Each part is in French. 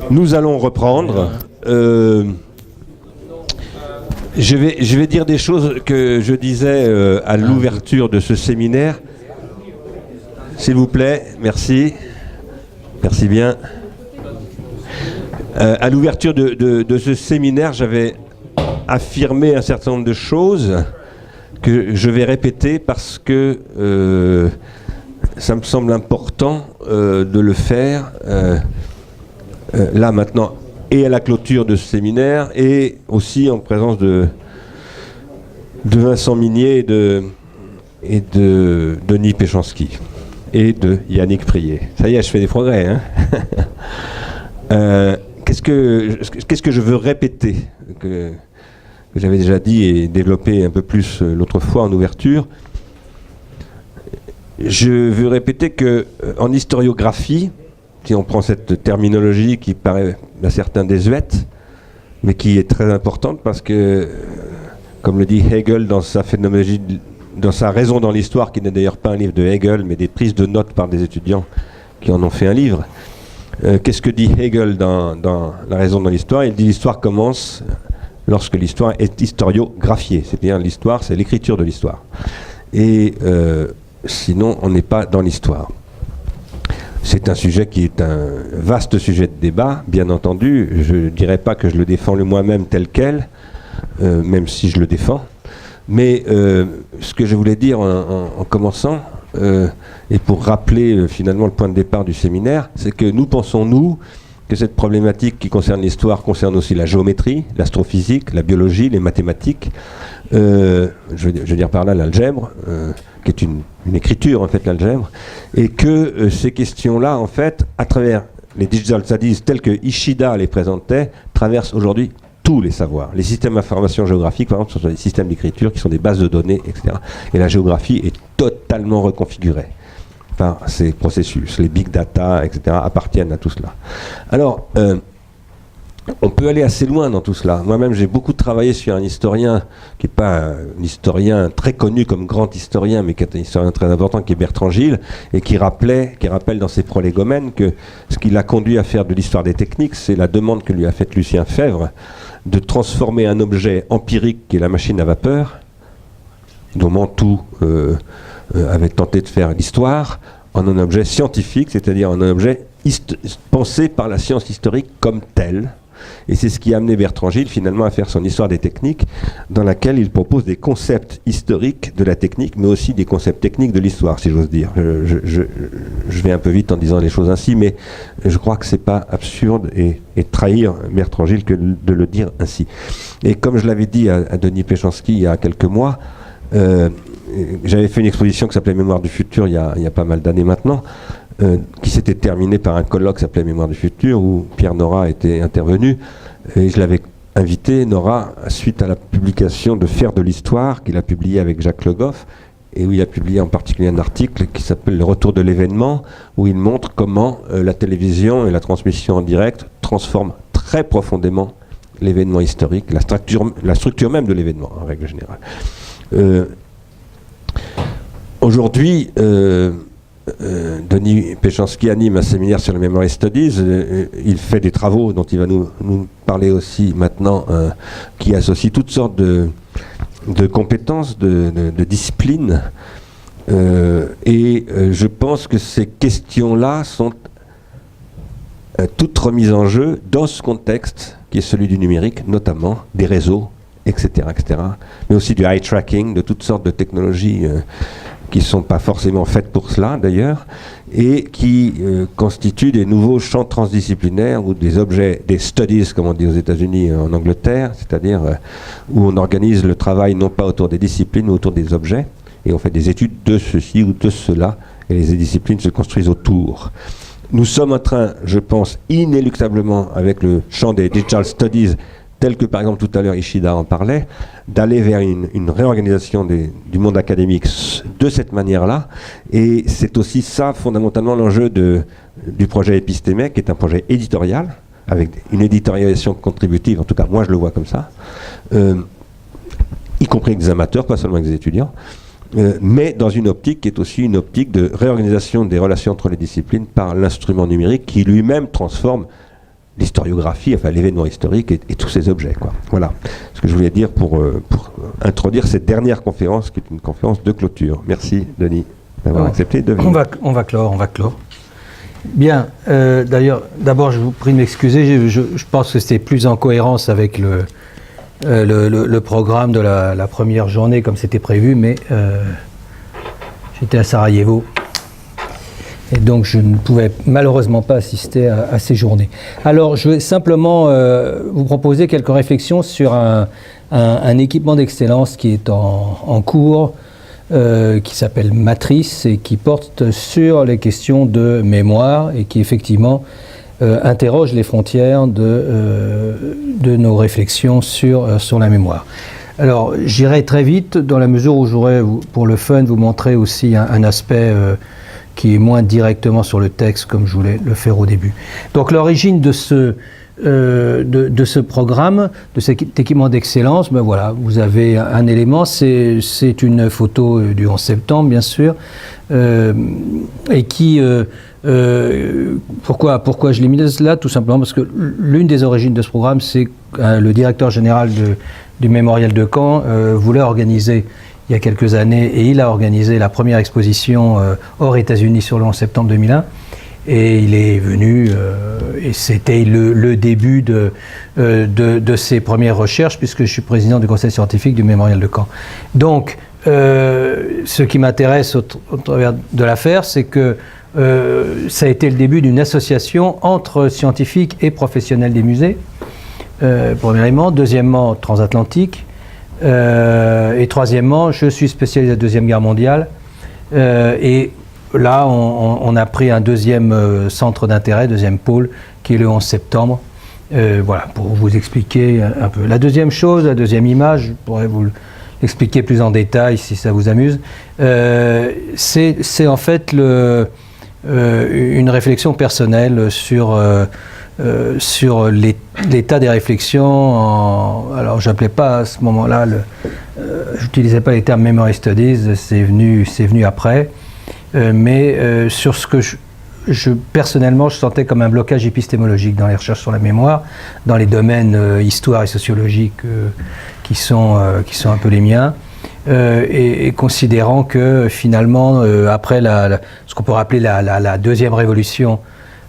Nous allons reprendre. Je vais dire des choses que je disais à l'ouverture de ce séminaire. S'il vous plaît, merci. Merci bien. À l'ouverture de ce séminaire, j'avais affirmé un certain nombre de choses que je vais répéter parce que ça me semble important de le faire là maintenant et à la clôture de ce séminaire et aussi en présence de Vincent Minier et de Denis Péchanski et de Yannick Prié. Ça y est, je fais des progrès. Hein. Qu'est-ce que je veux répéter que j'avais déjà dit et développé un peu plus l'autre fois en ouverture. Je veux répéter qu'en historiographie, si on prend cette terminologie qui paraît à certains désuète, mais qui est très importante parce que, comme le dit Hegel dans sa phénoménologie, dans sa raison dans l'histoire, qui n'est d'ailleurs pas un livre de Hegel, mais des prises de notes par des étudiants qui en ont fait un livre. Qu'est-ce que dit Hegel dans la raison dans l'histoire? Il dit l'histoire commence lorsque l'histoire est historiographiée, c'est-à-dire l'histoire, c'est l'écriture de l'histoire. Et sinon, on n'est pas dans l'histoire. C'est un sujet qui est un vaste sujet de débat, bien entendu. Je ne dirais pas que je le défends moi-même tel quel, même si je le défends. Mais ce que je voulais dire en commençant, et pour rappeler finalement le point de départ du séminaire, c'est que nous pensons, nous, que cette problématique qui concerne l'histoire concerne aussi la géométrie, l'astrophysique, la biologie, les mathématiques, je veux dire par là l'algèbre, qui est une écriture en fait, l'algèbre, et que ces questions-là, en fait, à travers les digital studies tels que Ishida les présentait, traversent aujourd'hui tous les savoirs. Les systèmes d'information géographique, par exemple, ce sont des systèmes d'écriture qui sont des bases de données, etc. Et la géographie est totalement reconfigurée par ces processus. Les big data, etc. appartiennent à tout cela. Alors, on peut aller assez loin dans tout cela. Moi-même, j'ai beaucoup travaillé sur un historien qui n'est pas un historien très connu comme grand historien, mais qui est un historien très important, qui est Bertrand Gilles, et qui rappelle dans ses prolégomènes que ce qui l'a conduit à faire de l'histoire des techniques, c'est la demande que lui a faite Lucien Febvre de transformer un objet empirique qui est la machine à vapeur, dont Mantoux avait tenté de faire l'histoire, en un objet scientifique, c'est-à-dire en un objet pensé par la science historique comme tel. Et c'est ce qui a amené Bertrand Gilles finalement à faire son histoire des techniques, dans laquelle il propose des concepts historiques de la technique, mais aussi des concepts techniques de l'histoire, si j'ose dire. Je vais un peu vite en disant les choses ainsi, mais je crois que c'est pas absurde et trahir Bertrand Gilles que de le dire ainsi. Et comme je l'avais dit à Denis Péchanski il y a quelques mois, j'avais fait une exposition qui s'appelait Mémoire du futur il y a pas mal d'années maintenant, qui s'était terminée par un colloque qui s'appelait Mémoire du futur, où Pierre Nora était intervenu, et je l'avais invité, Nora, suite à la publication de Faire de l'histoire, qu'il a publié avec Jacques Le Goff, et où il a publié en particulier un article qui s'appelle Le retour de l'événement, où il montre comment la télévision et la transmission en direct transforment très profondément l'événement historique, la structure même de l'événement, en règle générale. Aujourd'hui, Denis Péchanski anime un séminaire sur les Memory Studies. Il fait des travaux dont il va nous parler aussi maintenant, qui associent toutes sortes de compétences, de disciplines. Et je pense que ces questions-là sont toutes remises en jeu dans ce contexte qui est celui du numérique, notamment des réseaux, etc., etc. Mais aussi du eye tracking, de toutes sortes de technologies qui ne sont pas forcément faites pour cela d'ailleurs, et qui constituent des nouveaux champs transdisciplinaires ou des objets, des studies comme on dit aux États-Unis et en Angleterre, c'est-à-dire où on organise le travail non pas autour des disciplines mais autour des objets, et on fait des études de ceci ou de cela, et les disciplines se construisent autour. Nous sommes en train, je pense, inéluctablement avec le champ des digital studies, tel que par exemple tout à l'heure Ishida en parlait, d'aller vers une réorganisation du monde académique de cette manière-là. Et c'est aussi ça fondamentalement l'enjeu du projet Épistémè, qui est un projet éditorial, avec une éditorialisation contributive, en tout cas moi je le vois comme ça, y compris avec des amateurs, pas seulement avec des étudiants, mais dans une optique qui est aussi une optique de réorganisation des relations entre les disciplines par l'instrument numérique qui lui-même transforme l'historiographie, enfin l'événement historique et tous ces objets, quoi. Voilà ce que je voulais dire pour introduire cette dernière conférence qui est une conférence de clôture. Merci Denis d'avoir accepté de venir. On va clore. Bien, d'ailleurs, d'abord je vous prie de m'excuser, je pense que c'était plus en cohérence avec le programme de la première journée comme c'était prévu, mais j'étais à Sarajevo. Et donc je ne pouvais malheureusement pas assister à ces journées. Alors je vais simplement vous proposer quelques réflexions sur un équipement d'excellence qui est en cours, qui s'appelle Matrice et qui porte sur les questions de mémoire et qui effectivement interroge les frontières de nos réflexions sur la mémoire. Alors j'irai très vite dans la mesure où j'aurais pour le fun vous montrer aussi un aspect qui est moins directement sur le texte comme je voulais le faire au début. Donc l'origine de ce programme, de cet équipement d'excellence, ben voilà, vous avez un élément, c'est une photo du 11 septembre bien sûr, et qui, pourquoi je l'ai mis là? Tout simplement parce que l'une des origines de ce programme, c'est que le directeur général du mémorial de Caen voulait organiser il y a quelques années, et il a organisé la première exposition hors États-Unis sur le 11 septembre 2001. Et il est venu, et c'était le début de ses premières recherches, puisque je suis président du conseil scientifique du mémorial de Caen. Donc, ce qui m'intéresse au travers de l'affaire, c'est que ça a été le début d'une association entre scientifiques et professionnels des musées, premièrement. Deuxièmement, transatlantique. Et troisièmement, je suis spécialisé de la Deuxième Guerre mondiale. Et là, on a pris un deuxième centre d'intérêt, deuxième pôle, qui est le 11 septembre. Voilà, pour vous expliquer un peu. La deuxième chose, la deuxième image, je pourrais vous l'expliquer plus en détail si ça vous amuse. C'est en fait une réflexion personnelle sur l'état des réflexions. Alors, j'appelais pas à ce moment-là, j'utilisais pas les termes memory studies, c'est venu après. Mais sur ce que personnellement, je sentais comme un blocage épistémologique dans les recherches sur la mémoire, dans les domaines histoire et sociologique qui sont un peu les miens, et considérant que finalement, après ce qu'on pourrait appeler la deuxième révolution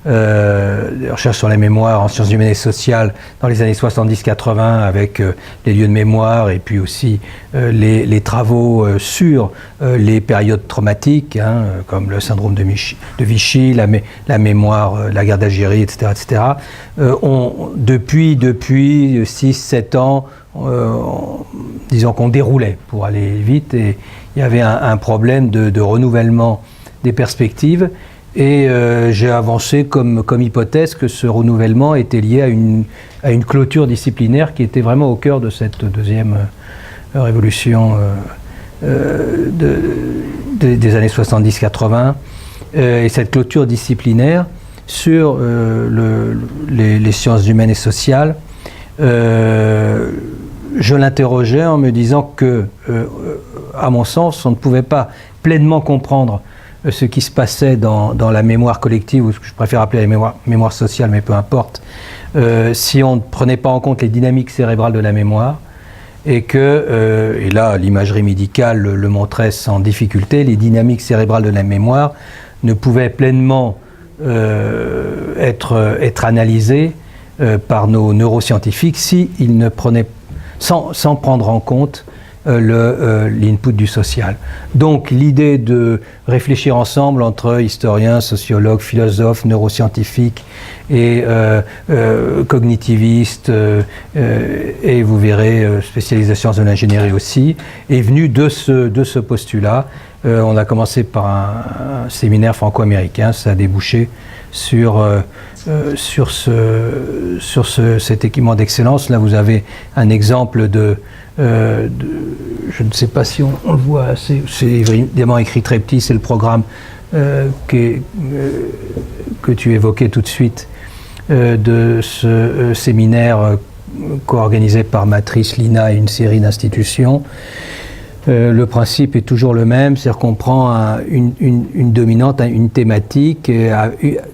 des recherches sur la mémoire en sciences humaines et sociales dans les années 70-80 avec les lieux de mémoire et puis aussi les travaux sur les périodes traumatiques, comme le syndrome de Vichy, la mémoire, la guerre d'Algérie, etc., depuis 6-7 ans, disons qu'on déroulait pour aller vite, et il y avait un problème de renouvellement des perspectives. Et j'ai avancé comme hypothèse que ce renouvellement était lié à une clôture disciplinaire qui était vraiment au cœur de cette deuxième révolution des années 70-80. Et cette clôture disciplinaire sur les sciences humaines et sociales, je l'interrogeais en me disant que, à mon sens, on ne pouvait pas pleinement comprendre ce qui se passait dans la mémoire collective, ou ce que je préfère appeler la mémoire sociale, mais peu importe, si on ne prenait pas en compte les dynamiques cérébrales de la mémoire, et là l'imagerie médicale le montrait sans difficulté, les dynamiques cérébrales de la mémoire ne pouvaient pleinement être analysées par nos neuroscientifiques s'ils ne prenaient, sans prendre en compte l'input du social. Donc l'idée de réfléchir ensemble entre historiens, sociologues, philosophes, neuroscientifiques et cognitivistes, et vous verrez spécialisés en sciences de l'ingénierie aussi, est venue de ce postulat. On a commencé par un séminaire franco-américain, ça a débouché sur cet équipement d'excellence. Là vous avez un exemple je ne sais pas si on le voit, c'est évidemment écrit très petit, c'est le programme que tu évoquais tout de suite, de ce séminaire co-organisé par Matrice, l'INA et une série d'institutions. Le principe est toujours le même, c'est-à-dire qu'on prend une dominante, une thématique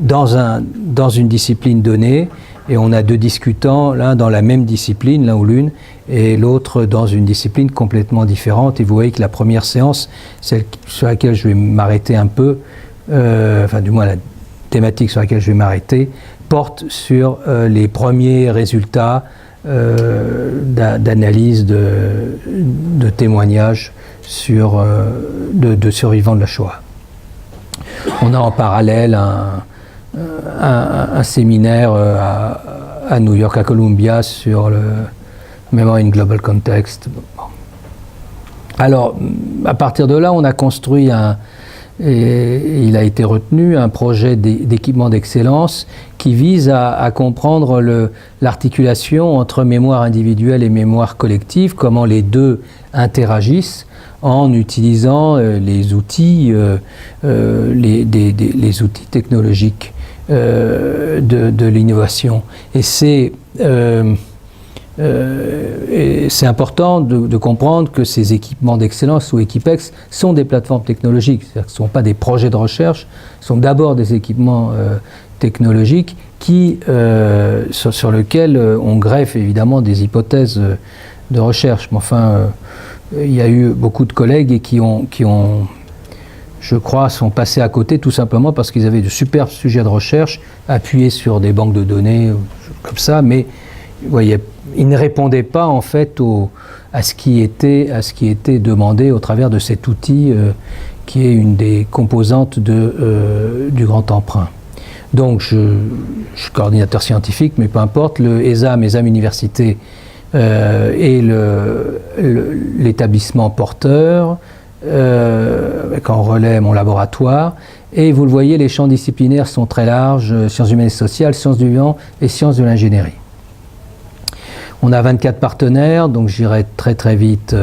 dans une discipline donnée, et on a deux discutants, l'un dans la même discipline, l'un ou l'une, et l'autre dans une discipline complètement différente. Et vous voyez que la première séance, celle sur laquelle je vais m'arrêter un peu, enfin du moins la thématique sur laquelle je vais m'arrêter, porte sur les premiers résultats d'analyse de témoignages de survivants de la Shoah. On a en parallèle un séminaire à New York, à Columbia, sur le Memory in Global Context. Bon. Alors, à partir de là, on a construit et il a été retenu un projet d'équipement d'excellence qui vise à comprendre l'articulation entre mémoire individuelle et mémoire collective, comment les deux interagissent en utilisant les outils, les outils technologiques de l'innovation. Et c'est important de comprendre que ces équipements d'excellence ou Equipex sont des plateformes technologiques, c'est-à-dire que ce ne sont pas des projets de recherche, ce sont d'abord des équipements technologiques sur lesquels on greffe évidemment des hypothèses de recherche. Mais enfin, il y a eu beaucoup de collègues qui ont, je crois, sont passés à côté tout simplement parce qu'ils avaient de superbes sujets de recherche appuyés sur des banques de données comme ça, mais vous voyez, ils ne répondaient pas en fait à ce qui était demandé au travers de cet outil qui est une des composantes du grand emprunt. Donc je suis coordinateur scientifique, mais peu importe, le ESAM Université est l'établissement porteur, avec en relais mon laboratoire. Et vous le voyez, les champs disciplinaires sont très larges, sciences humaines et sociales, sciences du vivant et sciences de l'ingénierie. On a 24 partenaires, donc j'irai très très vite.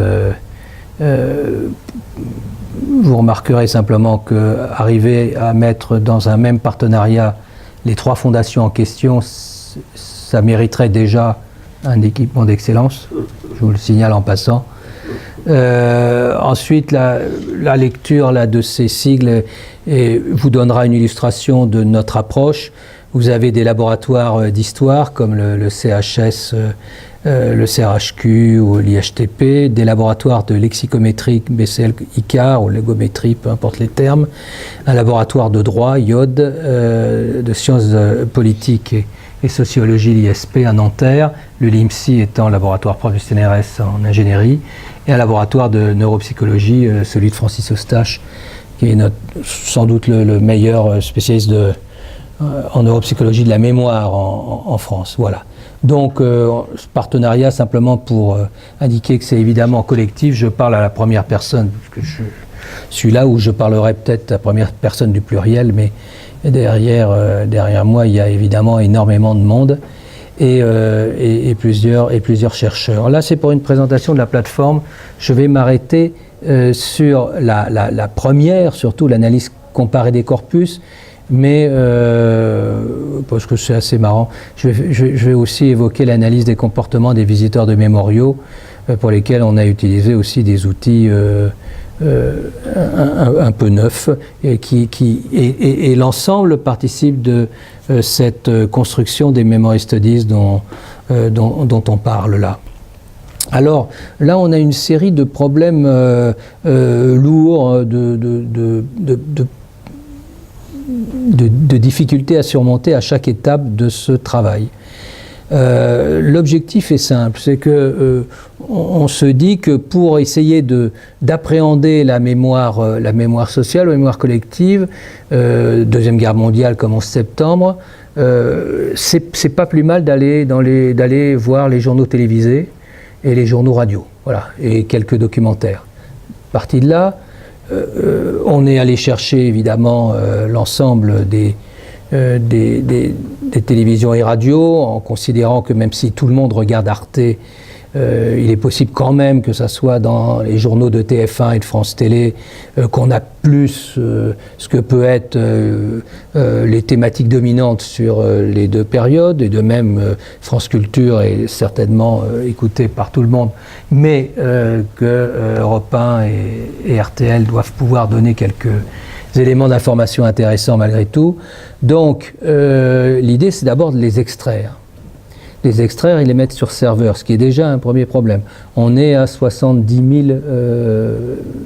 Vous remarquerez simplement qu'arriver à mettre dans un même partenariat les trois fondations en question, ça mériterait déjà un équipement d'excellence, je vous le signale en passant. Ensuite, la lecture de ces sigles vous donnera une illustration de notre approche. Vous avez des laboratoires d'histoire comme le CHS, le CRHQ ou l'IHTP, des laboratoires de lexicométrie, BCL, ICAR ou légométrie, peu importe les termes, un laboratoire de droit, IOD, de sciences politiques et sociologie, l'ISP à Nanterre, le LIMSI étant laboratoire prof du CNRS en ingénierie, et un laboratoire de neuropsychologie, celui de Francis Eustache, qui est sans doute le meilleur spécialiste en neuropsychologie de la mémoire en France. Voilà. Donc, ce partenariat, simplement pour indiquer que c'est évidemment collectif, je parle à la première personne, parce que je suis là où je parlerai peut-être à la première personne du pluriel, mais derrière moi, il y a évidemment énormément de monde et plusieurs chercheurs. Là, c'est pour une présentation de la plateforme. Je vais m'arrêter sur la première, surtout l'analyse comparée des corpus, mais parce que c'est assez marrant, je vais aussi évoquer l'analyse des comportements des visiteurs de mémoriaux, pour lesquels on a utilisé aussi des outils un peu neufs, et l'ensemble participe de cette construction des memory studies dont on parle là. Alors là, on a une série de problèmes lourds, de difficultés à surmonter à chaque étape de ce travail. L'objectif est simple, c'est que on se dit que pour essayer d'appréhender la mémoire sociale, la mémoire collective, Deuxième Guerre mondiale comme 11 septembre, c'est pas plus mal d'aller voir les journaux télévisés et les journaux radio, voilà, et quelques documentaires. Parti de là, on est allé chercher évidemment l'ensemble des télévisions et radios, en considérant que même si tout le monde regarde Arte, il est possible quand même que ça soit dans les journaux de TF1 et de France Télé qu'on a plus ce que peut être les thématiques dominantes sur les deux périodes, et de même France Culture est certainement écoutée par tout le monde, mais que Europe 1 et RTL doivent pouvoir donner quelques éléments d'information intéressants malgré tout. Donc l'idée, c'est d'abord de les extraire. Les extraire et les mettre sur serveur, ce qui est déjà un premier problème. On est à 70 000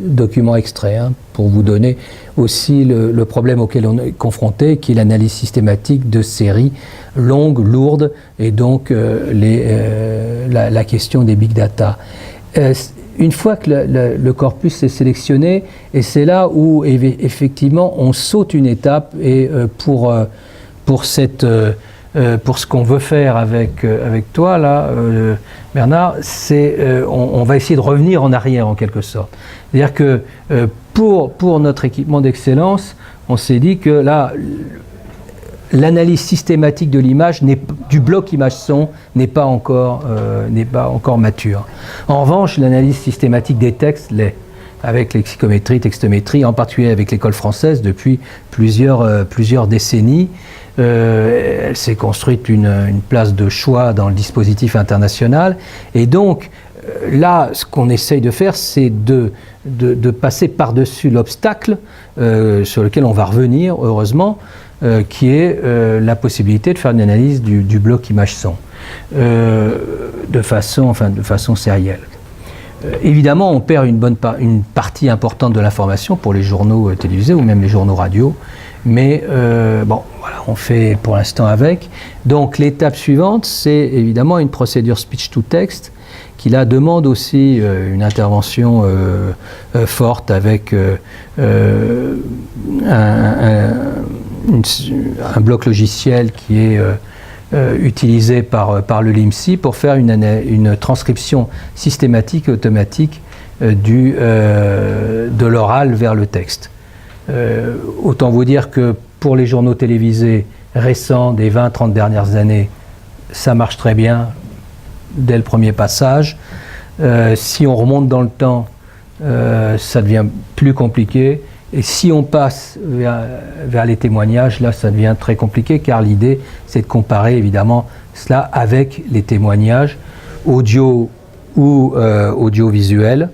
documents extraits, hein, pour vous donner aussi le problème auquel on est confronté, qui est l'analyse systématique de séries longues, lourdes, et donc la question des big data. Une fois que le corpus est sélectionné, et c'est là où effectivement on saute une étape, et pour ce qu'on veut faire avec toi, là, Bernard, on va essayer de revenir en arrière en quelque sorte. C'est-à-dire que pour notre équipement d'excellence, on s'est dit que là, l'analyse systématique de l'image, du bloc image-son, n'est pas encore mature. En revanche, l'analyse systématique des textes l'est, avec lexicométrie, textométrie, en particulier avec l'école française depuis plusieurs décennies. Elle s'est construite une place de choix dans le dispositif international, et donc là, ce qu'on essaye de faire, c'est de passer par-dessus l'obstacle sur lequel on va revenir, heureusement, qui est la possibilité de faire une analyse du bloc image-son de façon sérielle. Évidemment, on perd une partie importante de l'information pour les journaux télévisés ou même les journaux radio, mais bon, voilà, on fait pour l'instant avec. Donc l'étape suivante, c'est évidemment une procédure speech-to-text qui là demande aussi une intervention forte avec un bloc logiciel qui est utilisé par le LIMSI pour faire une transcription systématique et automatique de l'oral vers le texte. Autant vous dire que pour les journaux télévisés récents des 20-30 dernières années, ça marche très bien dès le premier passage. Si on remonte dans le temps, ça devient plus compliqué. Et si on passe vers les témoignages, là, ça devient très compliqué, car l'idée, c'est de comparer évidemment cela avec les témoignages audio ou audiovisuels.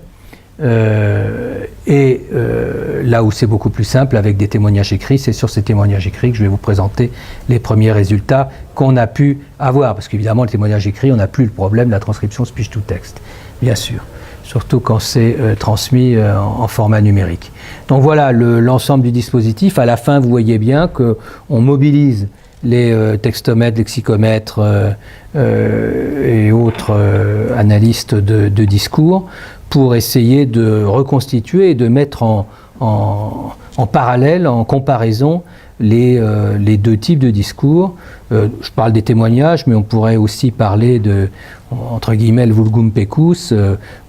Là où c'est beaucoup plus simple avec des témoignages écrits, c'est sur ces témoignages écrits que je vais vous présenter les premiers résultats qu'on a pu avoir, parce qu'évidemment le témoignage écrit, on n'a plus le problème de la transcription speech to text, bien sûr, surtout quand c'est transmis en format numérique. Donc voilà l'ensemble du dispositif. À la fin, vous voyez bien qu'on mobilise les textomètres, lexicomètres et autres analystes de discours pour essayer de reconstituer et de mettre en parallèle, en comparaison, les deux types de discours. Je parle des témoignages, mais on pourrait aussi parler de, entre guillemets, le vulgum pecus.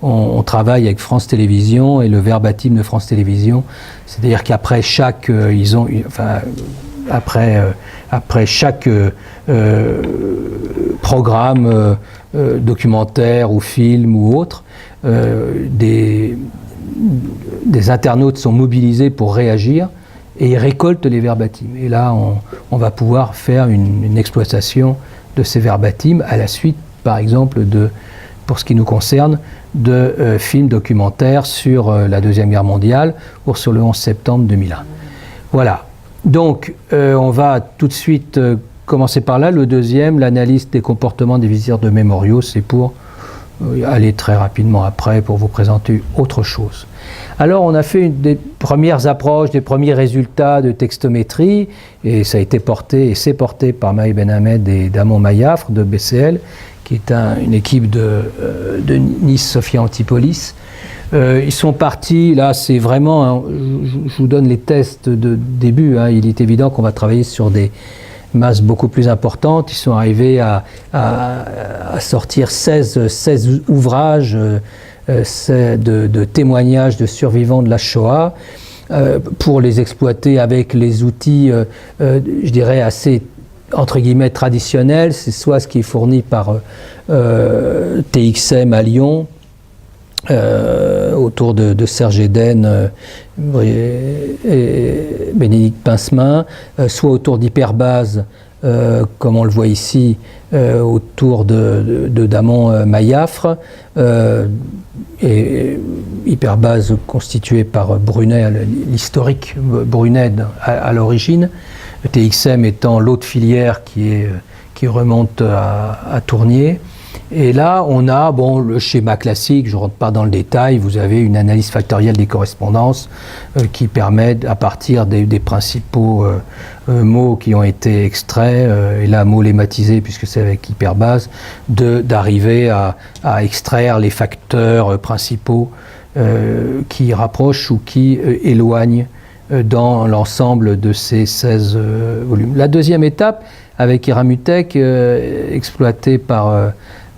On travaille avec France Télévisions et le verbatim de France Télévisions. C'est-à-dire qu'après chaque... après chaque programme documentaire ou film ou autre, des internautes sont mobilisés pour réagir et ils récoltent les verbatims. Et là, on va pouvoir faire une exploitation de ces verbatims à la suite, par exemple, pour ce qui nous concerne, de films documentaires sur la Deuxième Guerre mondiale ou sur le 11 septembre 2001. Voilà. Donc, on va tout de suite commencer par là. Le deuxième, l'analyse des comportements des visiteurs de mémoriaux, c'est pour aller très rapidement après pour vous présenter autre chose. Alors, on a fait des premières approches, des premiers résultats de textométrie, et ça a été porté, et c'est porté par Maï Benhamed et Damon Mayafre de BCL, qui est une équipe de Nice Sophia Antipolis. Ils sont partis, là c'est vraiment, je vous donne les tests de début, hein, il est évident qu'on va travailler sur des masses beaucoup plus importantes. Ils sont arrivés à sortir 16 ouvrages de témoignages de survivants de la Shoah, pour les exploiter avec les outils, je dirais, assez entre guillemets traditionnel, c'est soit ce qui est fourni par TXM à Lyon, autour de Serge Eden et Bénédicte Pincemin, soit autour d'Hyperbase, comme on le voit ici, autour de Damon Maillafre, et Hyperbase constituée par Brunet, l'historique Brunet à l'origine, TXM étant l'autre filière qui remonte à Tournier. Et là, on a le schéma classique, je ne rentre pas dans le détail, vous avez une analyse factorielle des correspondances qui permet, à partir des principaux mots qui ont été extraits, et là, mots lématisés puisque c'est avec Hyperbase, d'arriver à extraire les facteurs principaux qui rapprochent ou qui éloignent dans l'ensemble de ces 16 volumes. La deuxième étape, avec Iramutech, exploitée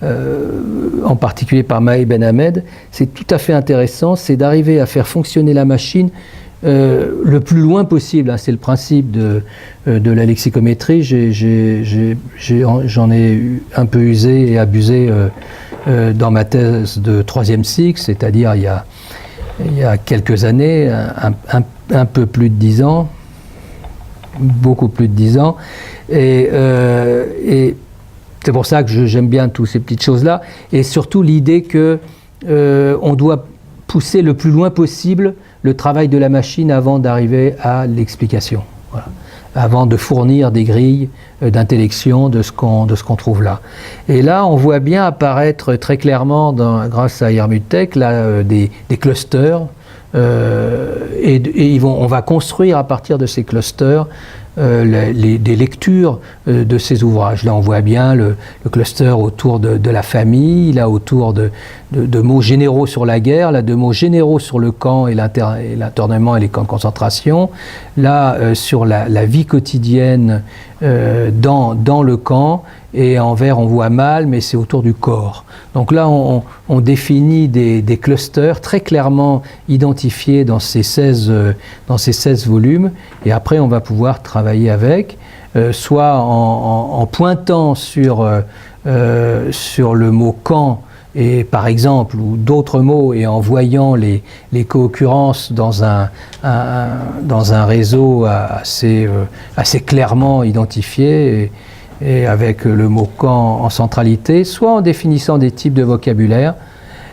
en particulier par Maï Ben Ahmed, c'est tout à fait intéressant, c'est d'arriver à faire fonctionner la machine le plus loin possible. Hein, c'est le principe de la lexicométrie. J'en ai un peu usé et abusé dans ma thèse de 3e cycle, c'est-à-dire il y a quelques années, un peu plus de 10 ans, beaucoup plus de 10 ans, et c'est pour ça que j'aime bien toutes ces petites choses-là, et surtout l'idée que on doit pousser le plus loin possible le travail de la machine avant d'arriver à l'explication, voilà, avant de fournir des grilles d'intellection de ce qu'on trouve là. Et là, on voit bien apparaître très clairement, grâce à Iramutech, des clusters, et on va construire à partir de ces clusters des lectures de ces ouvrages. Là, on voit bien le cluster autour de la famille, là autour de mots généraux sur la guerre, là de mots généraux sur le camp et l'internement et les camps de concentration, là sur la vie quotidienne dans le camp, et en vert on voit mal, mais c'est autour du corps. Donc là on définit des clusters très clairement identifiés dans ces 16 volumes, et après on va pouvoir travailler avec, soit en pointant sur le mot camp, et par exemple, ou d'autres mots, et en voyant les co-occurrences dans un réseau assez clairement identifié, et avec le mot camp en centralité, soit en définissant des types de vocabulaire.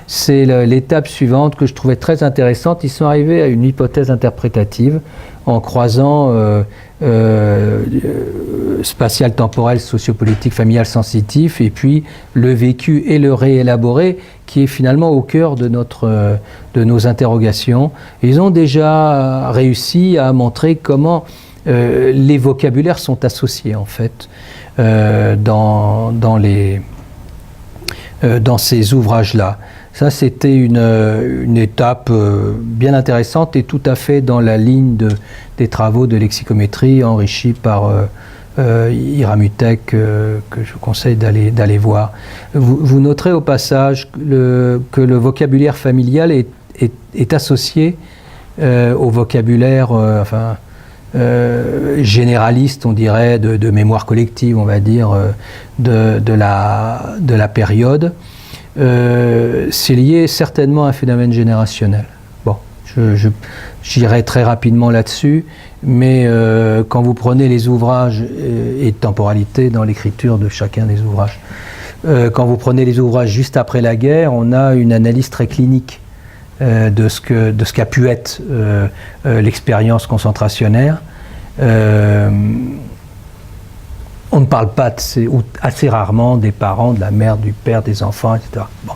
C'est l'étape suivante que je trouvais très intéressante. Ils sont arrivés à une hypothèse interprétative en croisant spatial, temporel, sociopolitique, familial, sensitif, et puis le vécu et le réélaboré, qui est finalement au cœur de nos interrogations. Ils ont déjà réussi à montrer comment les vocabulaires sont associés en fait dans ces ouvrages-là. Ça, c'était une étape bien intéressante et tout à fait dans la ligne des travaux de lexicométrie enrichis par Iramutech, que je vous conseille d'aller voir. Vous noterez au passage que le vocabulaire familial est associé au vocabulaire généraliste, on dirait, de mémoire collective, on va dire, de la période. C'est lié certainement à un phénomène générationnel. Bon, j'irai très rapidement là-dessus, mais quand vous prenez les ouvrages et temporalité dans l'écriture de chacun des ouvrages, quand vous prenez les ouvrages juste après la guerre, on a une analyse très clinique de ce qu'a pu être l'expérience concentrationnaire. On ne parle pas ou assez rarement des parents, de la mère, du père, des enfants, etc. Bon.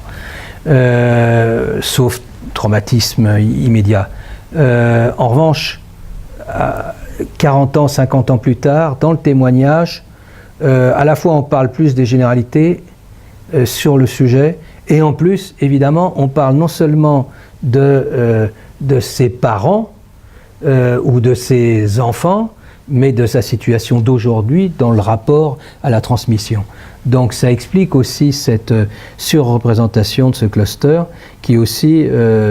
Sauf traumatisme immédiat. En revanche, 40 ans, 50 ans plus tard, dans le témoignage, à la fois on parle plus des généralités sur le sujet, et en plus, évidemment, on parle non seulement de ses parents ou de ses enfants, mais de sa situation d'aujourd'hui dans le rapport à la transmission. Donc ça explique aussi cette surreprésentation de ce cluster qui est aussi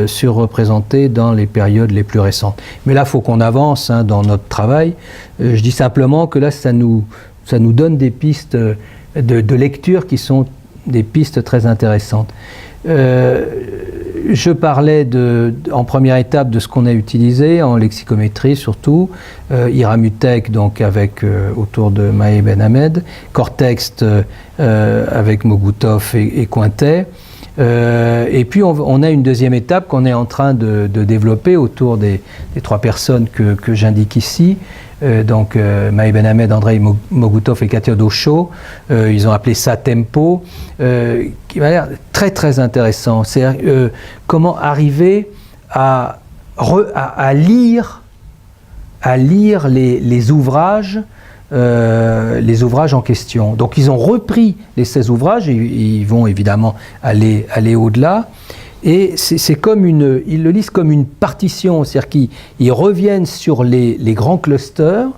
surreprésenté dans les périodes les plus récentes. Mais là, il faut qu'on avance dans notre travail. Je dis simplement que là, ça nous ça nous donne des pistes de lecture qui sont des pistes très intéressantes. Je parlais en première étape de ce qu'on a utilisé en lexicométrie surtout, Iramutek donc autour de Mahe Ben Hamed, Cortext avec Mogutov et Cointet, et puis on a une deuxième étape qu'on est en train de développer autour des trois personnes que j'indique ici. Donc Mahe Ben Hamed, Andrei Mogutov et Katia Docho, ils ont appelé ça Tempo, qui m'a l'air très très intéressant. C'est comment arriver à lire les ouvrages en question. Donc ils ont repris les 16 ouvrages, et ils vont évidemment aller au-delà. Et c'est comme ils le lisent comme une partition, c'est-à-dire qu'ils reviennent sur les grands clusters,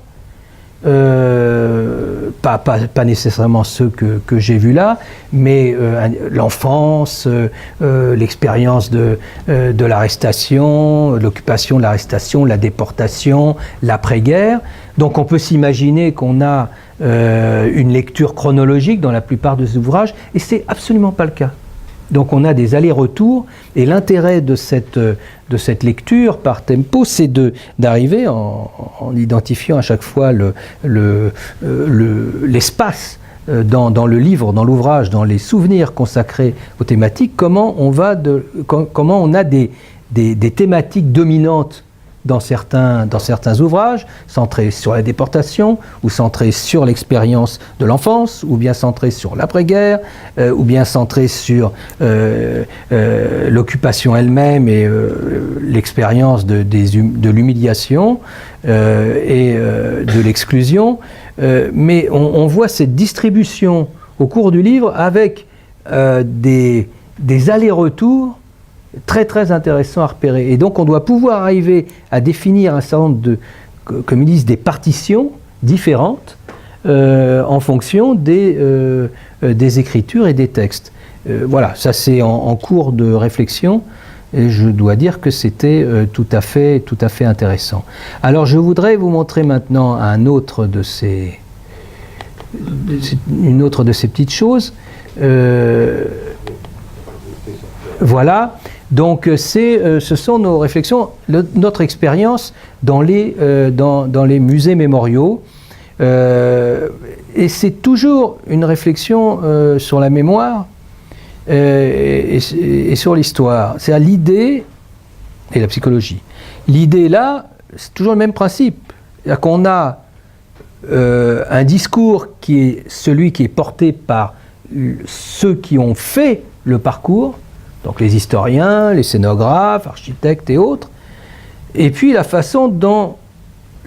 pas nécessairement ceux que j'ai vus là, mais l'enfance, l'expérience de l'arrestation, l'occupation de l'arrestation, la déportation, l'après-guerre. Donc on peut s'imaginer qu'on a une lecture chronologique dans la plupart de ces ouvrages, et c'est absolument pas le cas. Donc on a des allers-retours, et l'intérêt de cette lecture par tempo, c'est d'arriver en identifiant à chaque fois l'espace dans le livre, dans l'ouvrage, dans les souvenirs consacrés aux thématiques, comment on a des thématiques dominantes dans certains ouvrages, centrés sur la déportation, ou centrés sur l'expérience de l'enfance, ou bien centrés sur l'après-guerre, ou bien centrés sur l'occupation elle-même et l'expérience de l'humiliation et de l'exclusion. Mais on voit cette distribution au cours du livre avec des allers-retours très très intéressant à repérer. Et donc on doit pouvoir arriver à définir un certain nombre comme ils disent, des partitions différentes en fonction des écritures et des textes. Voilà, ça c'est en cours de réflexion, et je dois dire que c'était tout à fait intéressant. Alors je voudrais vous montrer maintenant une autre de ces petites choses. Voilà. Donc ce sont nos réflexions, notre expérience dans les musées mémoriaux. Et c'est toujours une réflexion sur la mémoire et sur l'histoire. C'est l'idée et la psychologie. L'idée là, c'est toujours le même principe. C'est-à-dire qu'on a un discours qui est celui qui est porté par ceux qui ont fait le parcours, donc les historiens, les scénographes, architectes et autres, et puis la façon dont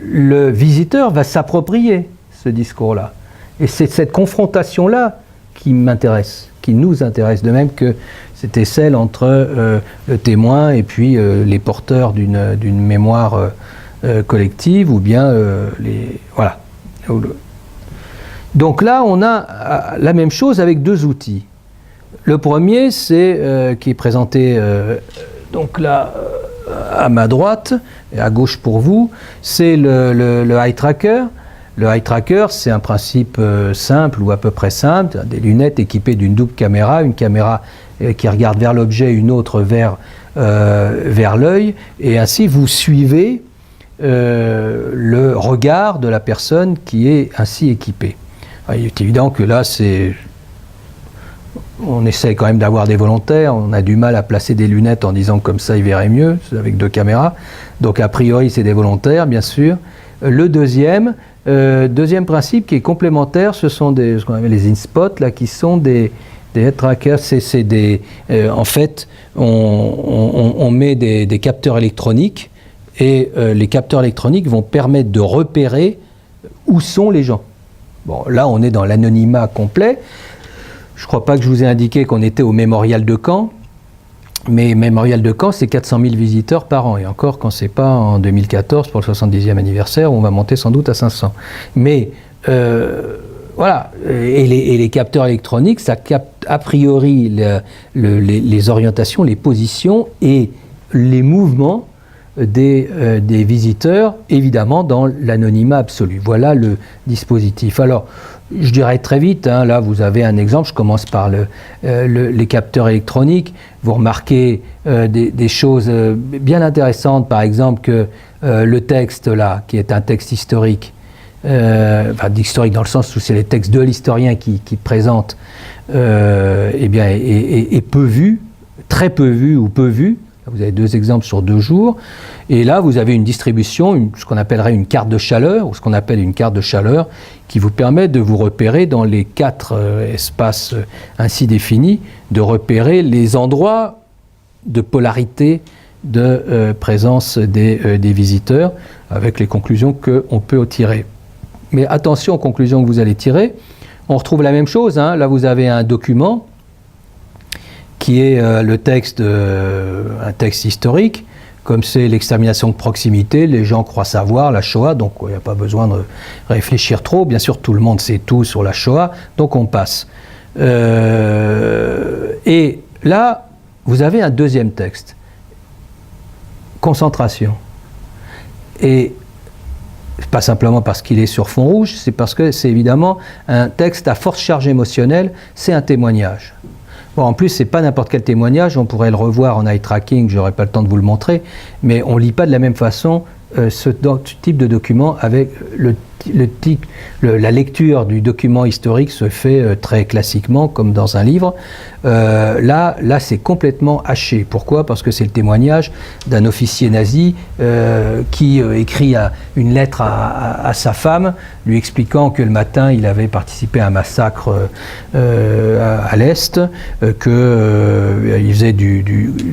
le visiteur va s'approprier ce discours-là. Et c'est cette confrontation-là qui m'intéresse, qui nous intéresse, de même que c'était celle entre le témoin et puis les porteurs d'une mémoire collective, ou bien voilà. Donc là, on a la même chose avec deux outils. Le premier, c'est qui est présenté donc là à ma droite et à gauche pour vous, c'est le eye tracker. Le eye tracker, c'est un principe simple ou à peu près simple, des lunettes équipées d'une double caméra, une caméra qui regarde vers l'objet, une autre vers l'œil, et ainsi vous suivez le regard de la personne qui est ainsi équipée. Alors, il est évident que là, on essaie quand même d'avoir des volontaires, on a du mal à placer des lunettes en disant comme ça il verrait mieux, avec deux caméras. Donc a priori c'est des volontaires, bien sûr. Le deuxième principe qui est complémentaire, ce sont ce qu'on appelle les InSpot, là, qui sont des head trackers. En fait, on met des capteurs électroniques, et les capteurs électroniques vont permettre de repérer où sont les gens. Bon, là on est dans l'anonymat complet. Je ne crois pas que je vous ai indiqué qu'on était au Mémorial de Caen, mais Mémorial de Caen, c'est 400 000 visiteurs par an, et encore quand ce n'est pas en 2014 pour le 70e anniversaire, on va monter sans doute à 500. Mais voilà, et les capteurs électroniques, ça capte a priori les orientations, les positions et les mouvements des visiteurs, évidemment dans l'anonymat absolu. Voilà le dispositif. Alors, je dirais très vite, hein, là vous avez un exemple, je commence par les capteurs électroniques. Vous remarquez des choses bien intéressantes, par exemple que le texte là, qui est un texte historique, enfin historique dans le sens où c'est les textes de l'historien qui présente, eh bien, est peu vu, très peu vu ou peu vu. Vous avez 2 exemples sur 2 jours. Et là, vous avez une distribution, ce qu'on appellerait une carte de chaleur, ou ce qu'on appelle une carte de chaleur, qui vous permet de vous repérer dans les 4 espaces ainsi définis, de repérer les endroits de polarité de présence des visiteurs, avec les conclusions qu'on peut tirer. Mais attention aux conclusions que vous allez tirer. On retrouve la même chose, hein. Là, vous avez un document qui est le texte, un texte historique, comme c'est l'extermination de proximité, les gens croient savoir la Shoah, donc il n'y a pas besoin de réfléchir trop. Bien sûr, tout le monde sait tout sur la Shoah, donc on passe. Et là, vous avez un deuxième texte, concentration. Et pas simplement parce qu'il est sur fond rouge, c'est parce que c'est évidemment un texte à forte charge émotionnelle, c'est un témoignage. Bon, en plus, c'est pas n'importe quel témoignage, on pourrait le revoir en eye tracking, j'aurais pas le temps de vous le montrer, mais on lit pas de la même façon ce type de document avec la lecture du document historique se fait très classiquement, comme dans un livre. Là, c'est complètement haché. Pourquoi ? Parce que c'est le témoignage d'un officier nazi qui écrit une lettre à sa femme, lui expliquant que le matin, il avait participé à un massacre à l'Est, qu'il faisait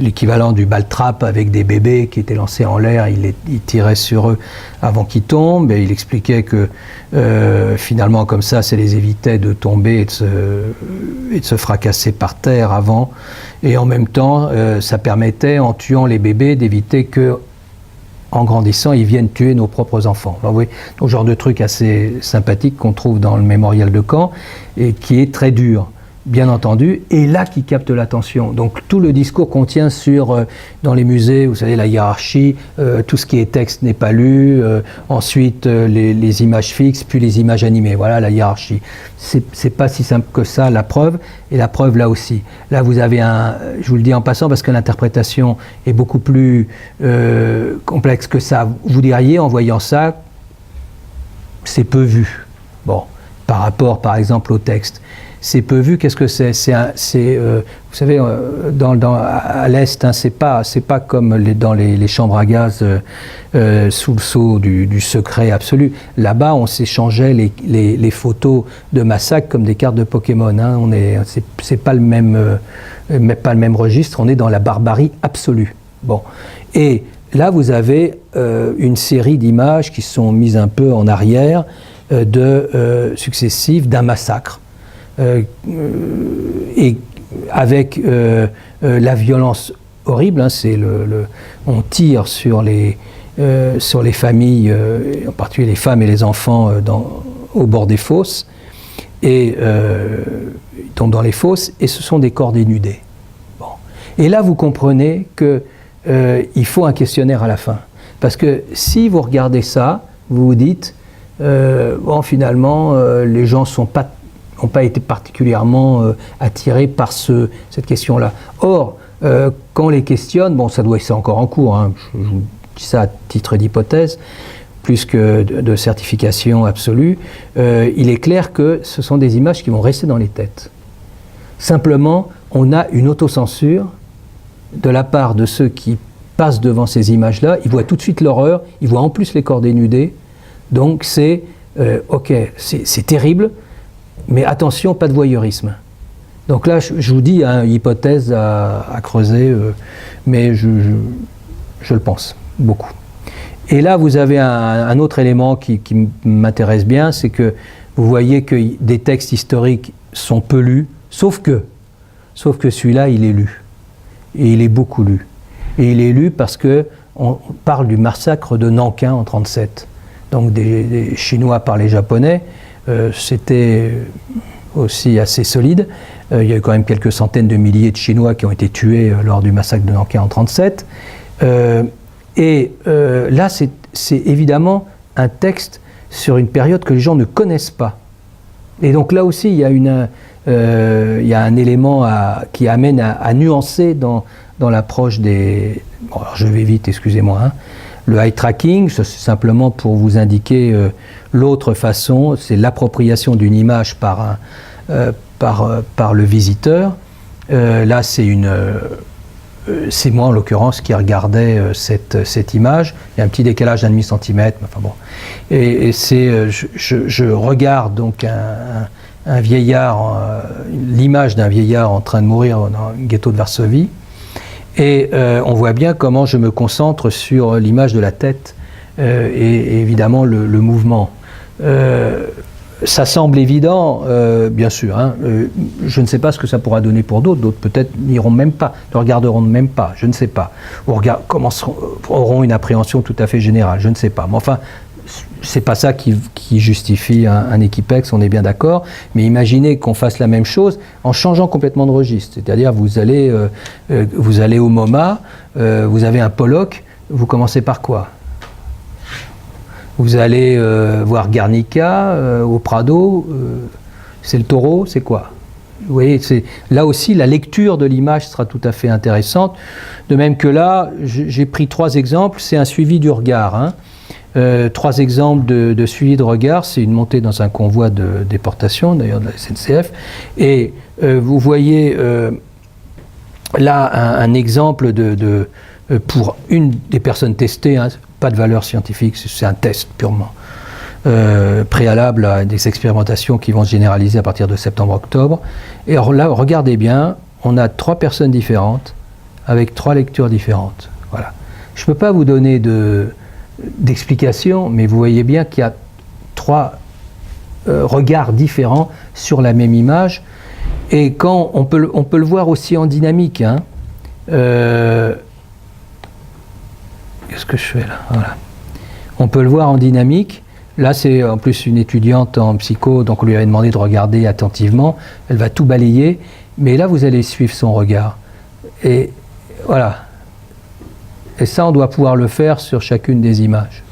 l'équivalent du ball-trap avec des bébés qui étaient lancés en l'air, il tirait sur eux avant qu'ils tombent, et il expliquait que finalement comme ça les évitait de tomber et de se fracasser par terre avant, et en même temps ça permettait, en tuant les bébés, d'éviter que en grandissant ils viennent tuer nos propres enfants. Alors, oui, donc, genre de truc assez sympathique qu'on trouve dans le mémorial de Caen et qui est très dur, bien entendu, et là qui capte l'attention. Donc tout le discours qu'on tient sur, dans les musées, vous savez, la hiérarchie, tout ce qui est texte n'est pas lu, ensuite les images fixes, puis les images animées, voilà la hiérarchie. C'est pas si simple que ça, la preuve, et la preuve là aussi. Là vous avez je vous le dis en passant parce que l'interprétation est beaucoup plus complexe que ça. Vous diriez, en voyant ça, c'est peu vu. Bon, par rapport par exemple au texte. C'est peu vu. Qu'est-ce que c'est ? Vous savez, à l'Est, hein, c'est pas comme dans les chambres à gaz sous le sceau du secret absolu. Là-bas, on s'échangeait les photos de massacres comme des cartes de Pokémon. Hein. C'est pas le même registre. On est dans la barbarie absolue. Bon. Et là, vous avez une série d'images qui sont mises un peu en arrière successives d'un massacre. Et avec la violence horrible, hein, on tire sur les familles, en particulier les femmes et les enfants au bord des fosses, et ils tombent dans les fosses, et ce sont des corps dénudés. Bon. Et là, vous comprenez qu'il faut un questionnaire à la fin. Parce que si vous regardez ça, vous vous dites, finalement, les gens n'ont pas été particulièrement attirés par cette question-là. Or, quand on les questionne, c'est encore en cours, hein, je vous dis ça à titre d'hypothèse, plus que de certification absolue, il est clair que ce sont des images qui vont rester dans les têtes. Simplement, on a une autocensure de la part de ceux qui passent devant ces images-là, ils voient tout de suite l'horreur, ils voient en plus les corps dénudés, donc c'est terrible, mais attention, pas de voyeurisme. Donc là, je vous dis, hein, hypothèse à creuser, mais je le pense, beaucoup. Et là, vous avez un autre élément qui m'intéresse bien, c'est que vous voyez que des textes historiques sont peu lus, sauf que celui-là, il est lu. Et il est beaucoup lu. Et il est lu parce qu'on parle du massacre de Nankin en 1937. Donc des Chinois par les Japonais, c'était aussi assez solide. Il y a eu quand même quelques centaines de milliers de Chinois qui ont été tués lors du massacre de Nankin en 1937. Et là, c'est évidemment un texte sur une période que les gens ne connaissent pas. Et donc là aussi, il y a un élément qui amène à nuancer dans l'approche des... Bon, alors je vais vite, excusez-moi. Hein. Le eye tracking, c'est simplement pour vous indiquer l'autre façon, c'est l'appropriation d'une image par le visiteur. Là, c'est moi en l'occurrence qui regardais cette image. Il y a un petit décalage d'1,5 centimètre. Enfin bon. Et je regarde donc un vieillard, l'image d'un vieillard en train de mourir dans le ghetto de Varsovie. Et on voit bien comment je me concentre sur l'image de la tête et évidemment le mouvement. Ça semble évident, bien sûr. Hein, je ne sais pas ce que ça pourra donner pour d'autres. D'autres peut-être n'iront même pas, ne regarderont même pas, je ne sais pas. Ou auront une appréhension tout à fait générale, je ne sais pas. Mais enfin, c'est pas ça qui justifie un Equipex, on est bien d'accord. Mais imaginez qu'on fasse la même chose en changeant complètement de registre. C'est-à-dire, vous allez au MoMA, vous avez un Pollock, vous commencez par quoi ? Vous allez voir Guernica au Prado, c'est le taureau, c'est quoi ? Vous voyez, là aussi, la lecture de l'image sera tout à fait intéressante. De même que là, j'ai pris 3 exemples, c'est un suivi du regard. Hein. 3 exemples de suivi de regard, c'est une montée dans un convoi de déportation, d'ailleurs de la SNCF. Et vous voyez là un exemple pour une des personnes testées, hein, pas de valeur scientifique, c'est un test purement préalable à des expérimentations qui vont se généraliser à partir de septembre-octobre. Et alors là, regardez bien, on a 3 personnes différentes avec 3 lectures différentes. Voilà. Je ne peux pas vous donner d'explications, mais vous voyez bien qu'il y a 3 regards différents sur la même image. Et quand on peut le voir aussi en dynamique. Hein. Qu'est-ce que je fais là ? Voilà. On peut le voir en dynamique. Là, c'est en plus une étudiante en psycho, donc on lui avait demandé de regarder attentivement. Elle va tout balayer, mais là, vous allez suivre son regard. Et voilà. Et ça, on doit pouvoir le faire sur chacune des images.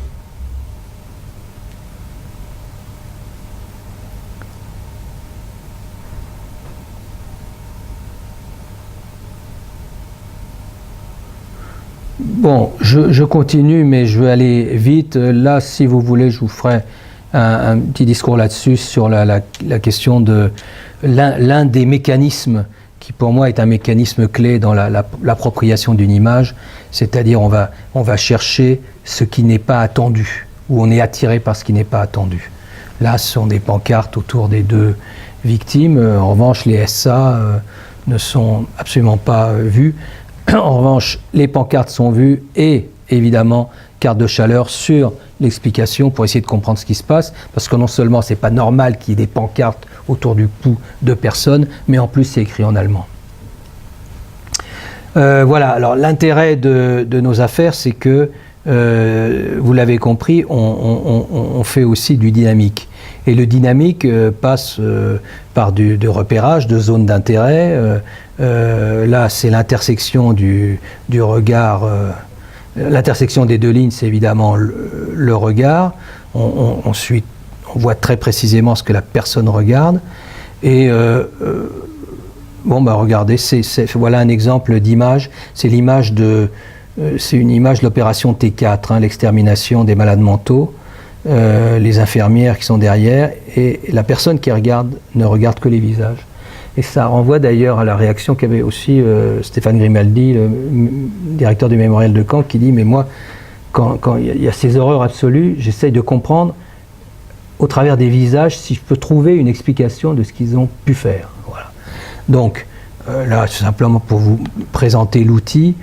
Bon, je continue, mais je vais aller vite. Là, si vous voulez, je vous ferai un petit discours là-dessus sur la question de l'un des mécanismes qui, pour moi, est un mécanisme clé dans l'appropriation d'une image, c'est-à-dire on va chercher ce qui n'est pas attendu, ou on est attiré par ce qui n'est pas attendu. Là, ce sont des pancartes autour des 2 victimes. En revanche, les SA ne sont absolument pas vues. En revanche, les pancartes sont vues et, évidemment, carte de chaleur sur l'explication pour essayer de comprendre ce qui se passe, parce que non seulement c'est pas normal qu'il y ait des pancartes autour du cou de personnes, mais en plus c'est écrit en allemand. Voilà, alors l'intérêt de nos affaires, c'est que, vous l'avez compris, on fait aussi du dynamique. Et le dynamique passe par du repérage de zones d'intérêt. Là, c'est l'intersection du regard. L'intersection des 2 lignes, c'est évidemment le regard. Ensuite, on voit très précisément ce que la personne regarde. Et bon, bah regardez, voilà un exemple d'image. C'est une image de l'opération T4, hein, l'extermination des malades mentaux. Les infirmières qui sont derrière, et la personne qui regarde ne regarde que les visages. Et ça renvoie d'ailleurs à la réaction qu'avait aussi Stéphane Grimaldi, le directeur du mémorial de Caen, qui dit « Mais moi, quand il y a ces horreurs absolues, j'essaye de comprendre au travers des visages si je peux trouver une explication de ce qu'ils ont pu faire. » Voilà. Donc, là, c'est simplement pour vous présenter l'outil,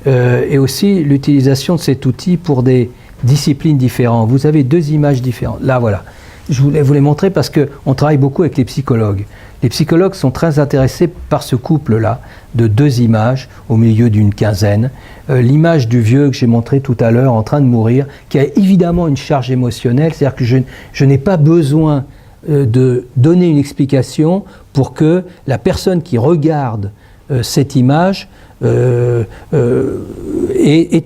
et aussi l'utilisation de cet outil pour des disciplines différentes. Vous avez 2 images différentes. Là, voilà. Je voulais vous les montrer parce qu'on travaille beaucoup avec les psychologues. Les psychologues sont très intéressés par ce couple-là de 2 images au milieu d'une quinzaine. L'image du vieux que j'ai montré tout à l'heure en train de mourir, qui a évidemment une charge émotionnelle, c'est-à-dire que je n'ai pas besoin de donner une explication pour que la personne qui regarde cette image est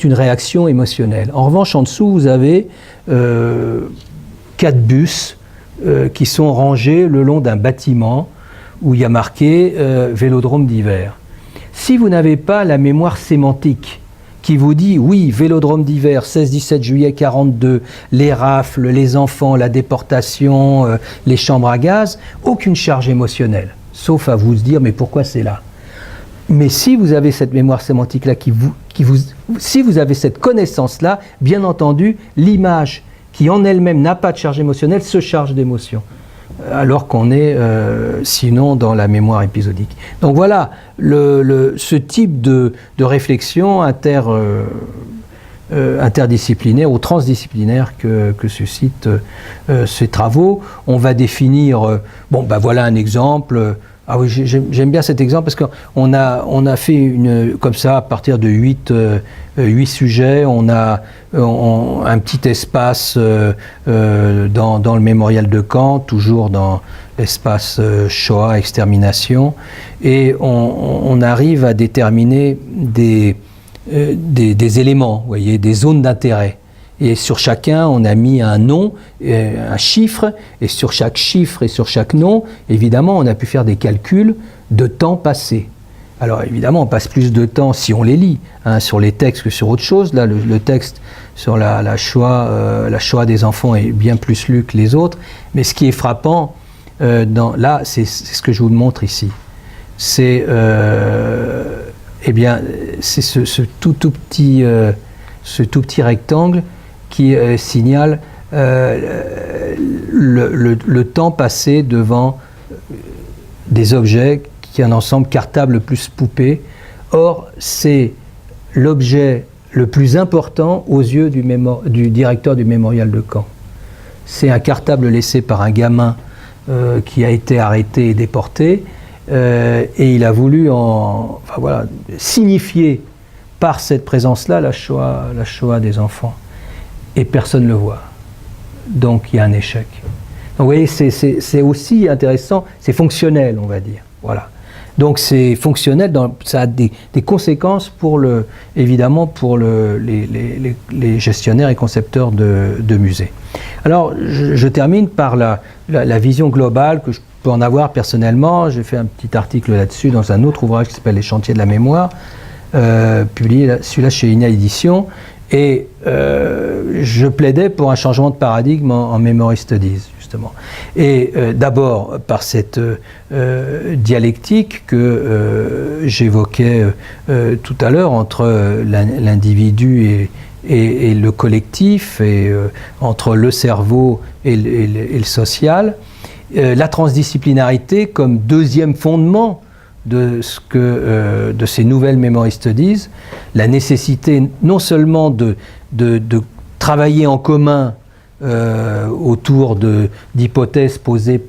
une réaction émotionnelle. En revanche, en dessous, vous avez 4 bus qui sont rangés le long d'un bâtiment où il y a marqué Vélodrome d'hiver. Si vous n'avez pas la mémoire sémantique qui vous dit, oui, Vélodrome d'hiver, 16-17 juillet 42, les rafles, les enfants, la déportation, les chambres à gaz, aucune charge émotionnelle, sauf à vous dire, mais pourquoi c'est là ? Mais si vous avez cette mémoire sémantique-là, si vous avez cette connaissance-là, bien entendu, l'image qui en elle-même n'a pas de charge émotionnelle se charge d'émotion, alors qu'on est sinon dans la mémoire épisodique. Donc voilà, ce type de réflexion interdisciplinaire ou transdisciplinaire que suscitent ces travaux. On va définir, voilà un exemple. Ah oui, j'aime bien cet exemple parce qu'on a fait comme ça à partir de 8 sujets. On a un petit espace dans le mémorial de Caen, toujours dans l'espace Shoah, extermination, et on arrive à déterminer des éléments, vous voyez, des zones d'intérêt. Et sur chacun, on a mis un nom, un chiffre, et sur chaque chiffre et sur chaque nom, évidemment, on a pu faire des calculs de temps passé. Alors évidemment, on passe plus de temps si on les lit, sur les textes que sur autre chose. Là, le texte sur la Shoah des enfants est bien plus lu que les autres. Mais ce qui est frappant, là, c'est ce que je vous montre ici. C'est ce tout petit rectangle qui signale le temps passé devant des objets qui est un ensemble cartable plus poupée. Or, c'est l'objet le plus important aux yeux du directeur du mémorial de Caen. C'est un cartable laissé par un gamin qui a été arrêté et déporté, et il a voulu signifier par cette présence-là la Shoah des enfants. Et personne ne le voit. Donc il y a un échec. Donc vous voyez, c'est aussi intéressant, c'est fonctionnel, on va dire. Voilà. Donc c'est fonctionnel, ça a des conséquences évidemment pour les gestionnaires et concepteurs de musées. Alors je termine par la vision globale que je peux en avoir personnellement. J'ai fait un petit article là-dessus dans un autre ouvrage qui s'appelle Les chantiers de la mémoire, publié celui-là chez INA Éditions. Et je plaidais pour un changement de paradigme en Memory Studies, justement. Et d'abord par cette dialectique que j'évoquais tout à l'heure entre l'individu et le collectif, et entre le cerveau et le social. La transdisciplinarité comme deuxième fondement de ces nouvelles Memory Studies, la nécessité non seulement de travailler en commun autour d'hypothèses posées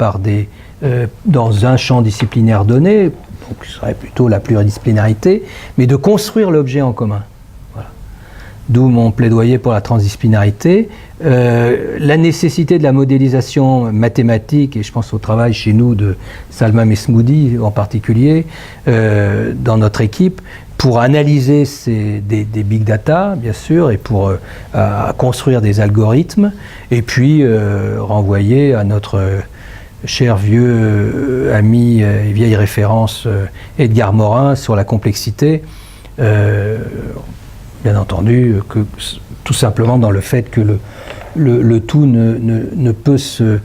dans un champ disciplinaire donné, donc ce serait plutôt la pluridisciplinarité, mais de construire l'objet en commun. Voilà. D'où mon plaidoyer pour la transdisciplinarité. La nécessité de la modélisation mathématique, et je pense au travail chez nous de Salma Mesmoudi en particulier, dans notre équipe, pour analyser des big data, bien sûr, et pour construire des algorithmes, et puis renvoyer à notre cher vieux ami et vieille référence Edgar Morin sur la complexité, bien entendu, tout simplement dans le fait que le tout ne peut se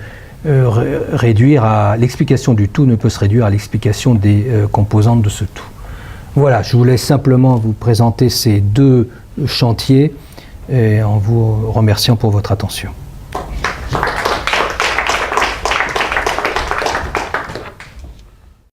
réduire à l'explication du tout, ne peut se réduire à l'explication des composantes de ce tout. Voilà, je voulais simplement vous présenter ces deux chantiers et en vous remerciant pour votre attention.